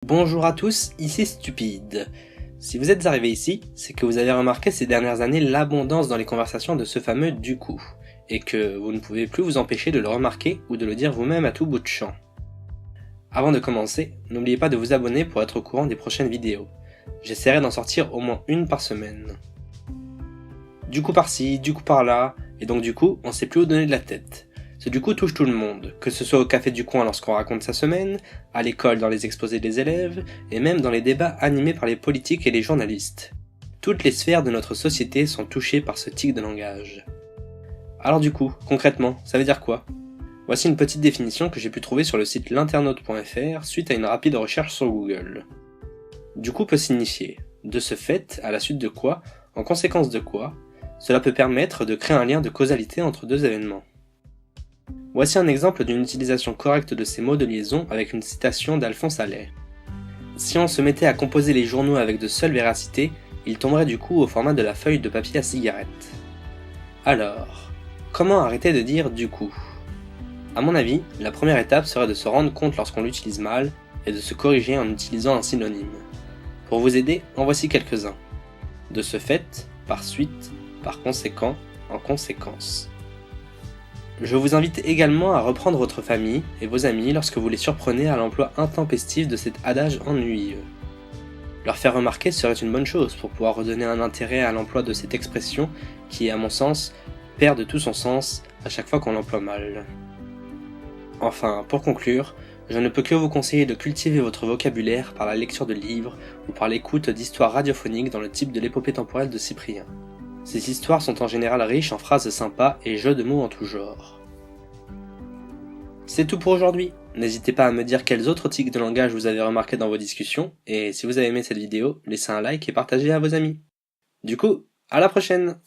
Bonjour à tous, ici Stupide. Si vous êtes arrivé ici, c'est que vous avez remarqué ces dernières années l'abondance dans les conversations de ce fameux du coup, et que vous ne pouvez plus vous empêcher de le remarquer ou de le dire vous-même à tout bout de champ. Avant de commencer, n'oubliez pas de vous abonner pour être au courant des prochaines vidéos. J'essaierai d'en sortir au moins une par semaine. Du coup par-ci, du coup par-là, et donc du coup, on sait plus où donner de la tête. Ce du coup touche tout le monde, que ce soit au café du coin lorsqu'on raconte sa semaine, à l'école dans les exposés des élèves, et même dans les débats animés par les politiques et les journalistes. Toutes les sphères de notre société sont touchées par ce tic de langage. Alors du coup, concrètement, ça veut dire quoi ? Voici une petite définition que j'ai pu trouver sur le site l'internaute.fr suite à une rapide recherche sur Google. Du coup peut signifier, de ce fait, à la suite de quoi, en conséquence de quoi, cela peut permettre de créer un lien de causalité entre deux événements. Voici un exemple d'une utilisation correcte de ces mots de liaison avec une citation d'Alphonse Allais. Si on se mettait à composer les journaux avec de seules véracités, ils tomberaient du coup au format de la feuille de papier à cigarette. Alors, comment arrêter de dire du coup ? À mon avis, la première étape serait de se rendre compte lorsqu'on l'utilise mal et de se corriger en utilisant un synonyme. Pour vous aider, en voici quelques-uns. De ce fait, par suite, par conséquent, en conséquence. Je vous invite également à reprendre votre famille et vos amis lorsque vous les surprenez à l'emploi intempestif de cet adage ennuyeux. Leur faire remarquer serait une bonne chose pour pouvoir redonner un intérêt à l'emploi de cette expression qui, à mon sens, perd de tout son sens à chaque fois qu'on l'emploie mal. Enfin, pour conclure, je ne peux que vous conseiller de cultiver votre vocabulaire par la lecture de livres ou par l'écoute d'histoires radiophoniques dans le type de l'épopée temporelle de Cyprien. Ces histoires sont en général riches en phrases sympas et jeux de mots en tout genre. C'est tout pour aujourd'hui. N'hésitez pas à me dire quels autres tics de langage vous avez remarqués dans vos discussions, et si vous avez aimé cette vidéo, laissez un like et partagez à vos amis. Du coup, à la prochaine!